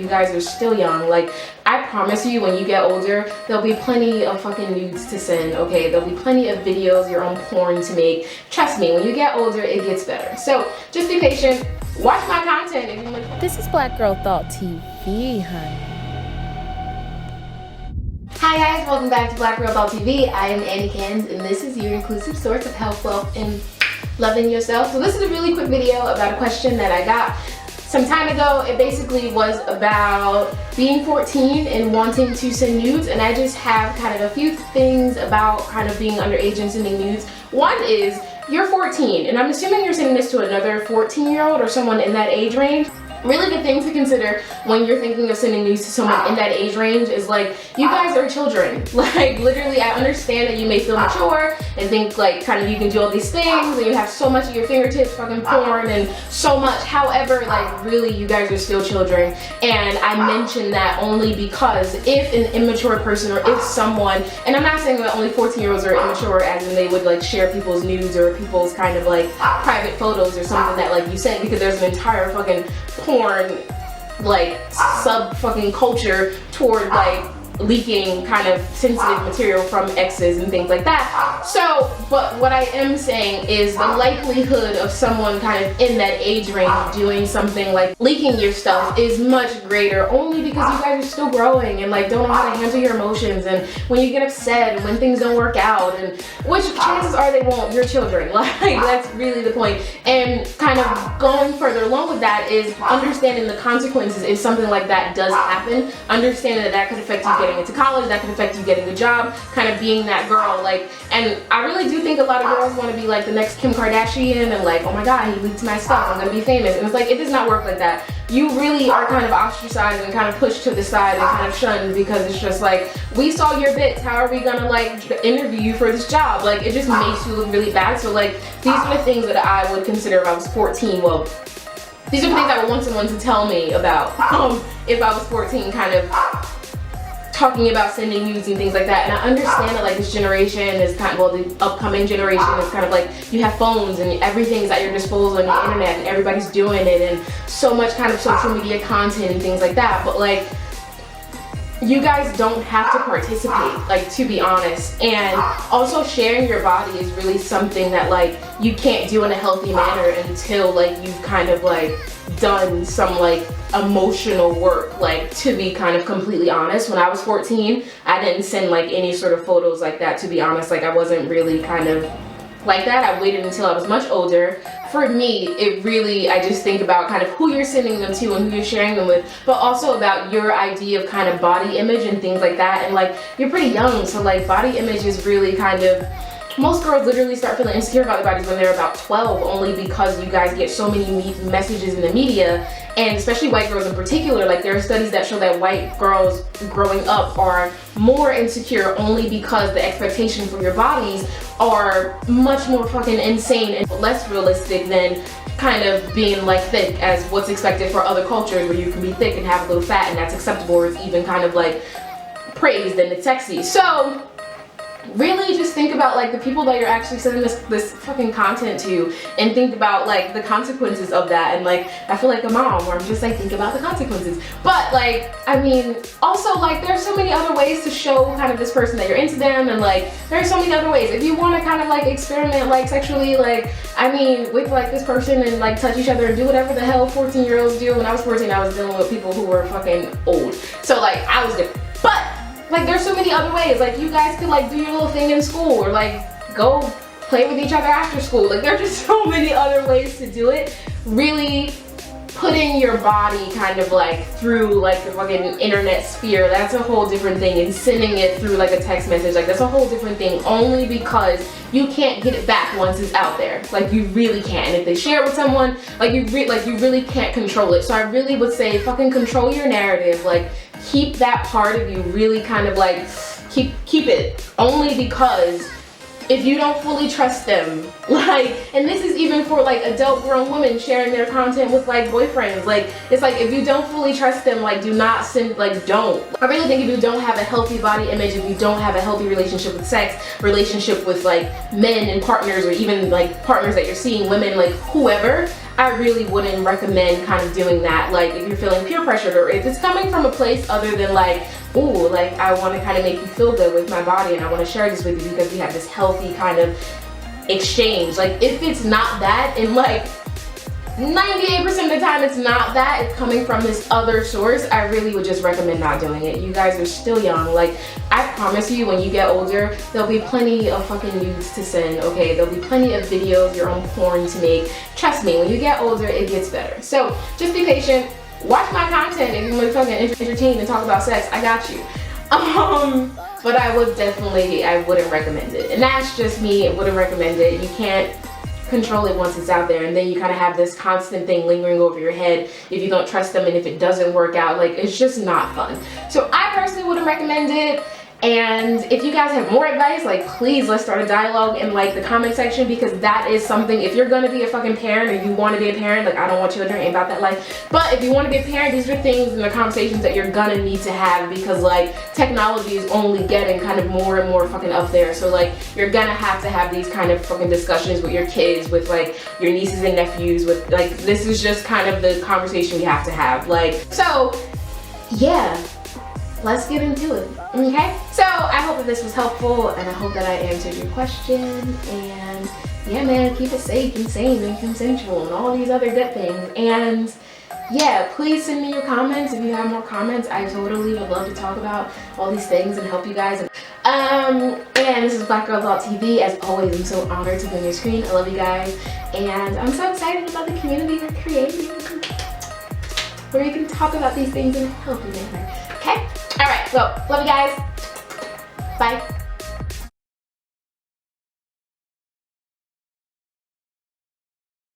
you guys are still young. Like, I promise you, when you get older, there'll be plenty of fucking nudes to send, okay? There'll be plenty of videos, your own porn to make. Trust me, when you get older, it gets better. So just be patient. Watch my content if you want. This is Blackgirlthought TV, honey. Hi guys, welcome back to Blackgirlthought TV. I am Annie Cans, and this is your inclusive source of health, wealth, and loving yourself. So this is a really quick video about a question that I got some time ago. It basically was about being 14 and wanting to send nudes, and I just have kind of a few things about kind of being underage and sending nudes. One is, you're 14, and I'm assuming you're sending this to another 14-year-old or someone in that age range. Really good thing to consider when you're thinking of sending nudes to someone in that age range is, like, you guys are children. Like, literally, I understand that you may feel mature and think like kind of you can do all these things and you have so much at your fingertips, fucking porn and so much. However, like, really, you guys are still children. And I mention that only because if an immature person, or if someone, and I'm not saying that only 14-year-olds are immature as in they would like share people's nudes or people's kind of like private photos or something that like you sent, because there's an entire fucking porn like sub fucking culture toward like leaking kind of sensitive material from exes and things like that. So, but what I am saying is the likelihood of someone kind of in that age range doing something like leaking your stuff is much greater, only because you guys are still growing and like don't know how to handle your emotions, and when you get upset and when things don't work out, and which chances are they won't, you're children. Like, that's really the point. And kind of going further along with that is understanding the consequences if something like that does happen. Understanding that that could affect you getting into college, that can affect you getting a job, kind of being that girl. Like, and I really do think a lot of girls want to be like the next Kim Kardashian and like, oh my god, he leaked my stuff, I'm gonna be famous. And it's like, it does not work like that. You really are kind of ostracized and kind of pushed to the side and kind of shunned, because it's just like, we saw your bits, how are we gonna like interview you for this job? Like, it just makes you look really bad. So like, these are the things that I would consider if I was 14. Well, these are the things I would want someone to tell me about if I was 14, kind of talking about sending nudes and things like that. And I understand that like this generation is kind of, well, the upcoming generation is kind of like, you have phones and everything's at your disposal and the internet and everybody's doing it, and so much kind of social media content and things like that. But like, you guys don't have to participate, like, to be honest. And also, sharing your body is really something that like you can't do in a healthy manner until like you've kind of like done some like emotional work. Like, to be kind of completely honest, when I was 14, I didn't send like any sort of photos like that, to be honest. Like, I wasn't really kind of like that. I waited until I was much older. For me, it really, I just think about kind of who you're sending them to and who you're sharing them with, but also about your idea of kind of body image and things like that. And like, you're pretty young, so like body image is really kind of, most girls literally start feeling insecure about their bodies when they're about 12, only because you guys get so many messages in the media, and especially white girls in particular. Like, there are studies that show that white girls growing up are more insecure only because the expectation for your bodies are much more fucking insane and less realistic than kind of being like thick as what's expected for other cultures, where you can be thick and have a little fat and that's acceptable, or it's even kind of like praised and it's sexy. So really just think about like the people that you're actually sending this fucking content to, and think about like the consequences of that. And like, I feel like a mom where I'm just like, think about the consequences. But like, I mean, also like, there's so many other ways to show kind of this person that you're into them, and like there's so many other ways. If you want to kind of like experiment like sexually, like, I mean, with like this person and like touch each other and do whatever the hell 14-year-olds do. When I was 14, I was dealing with people who were fucking old, so like I was different. But like, there's so many other ways. Like, you guys could like do your little thing in school, or like go play with each other after school. Like, there's just so many other ways to do it. Really putting your body kind of like through like the fucking internet sphere, that's a whole different thing. And sending it through like a text message, like that's a whole different thing, only because you can't get it back once it's out there. Like, you really can't. And if they share it with someone, like you really can't control it. So I really would say, fucking control your narrative. Like, keep that part of you really kind of like, keep it, only because if you don't fully trust them, like, and this is even for like adult grown women sharing their content with like boyfriends, like, it's like, if you don't fully trust them, like, do not send, like, don't. I really think if you don't have a healthy body image, if you don't have a healthy relationship with sex, relationship with like men and partners, or even like partners that you're seeing, women, like whoever, I really wouldn't recommend kind of doing that. Like if you're feeling peer pressured, or if it's coming from a place other than like, ooh, like I want to kind of make you feel good with my body and I want to share this with you because we have this healthy kind of exchange. Like if it's not that, and like 98% of the time it's not that, it's coming from this other source, I really would just recommend not doing it. You guys are still young. Like I promise you, when you get older, there'll be plenty of fucking nudes to send, okay? There'll be plenty of videos, your own porn to make. Trust me, when you get older, it gets better. So just be patient. Watch my content if you want to fucking entertain and talk about sex. I got you. But I wouldn't recommend it. And that's just me. I wouldn't recommend it. You can't control it once it's out there, and then you kind of have this constant thing lingering over your head if you don't trust them, and if it doesn't work out, like it's just not fun. So I personally wouldn't recommend it. And if you guys have more advice, like please, let's start a dialogue in like the comment section, because that is something, if you're gonna be a fucking parent or you want to be a parent, like I don't want children, ain't about that life, but if you want to be a parent, these are things and the conversations that you're gonna need to have, because like technology is only getting kind of more and more fucking up there. So like you're gonna have these kind of fucking discussions with your kids, with like your nieces and nephews, with like, this is just kind of the conversation we have to have. Like, so yeah, let's get into it, okay? So I hope that this was helpful, and I hope that I answered your question, and yeah man, keep it safe and sane and consensual and all these other good things. And yeah, please send me your comments if you have more comments. I totally would love to talk about all these things and help you guys. And this is Blackgirlthought TV. As always, I'm so honored to be on your screen. I love you guys, and I'm so excited about the community we're creating, where you can talk about these things and help you together. Okay? Alright, so love you guys. Bye.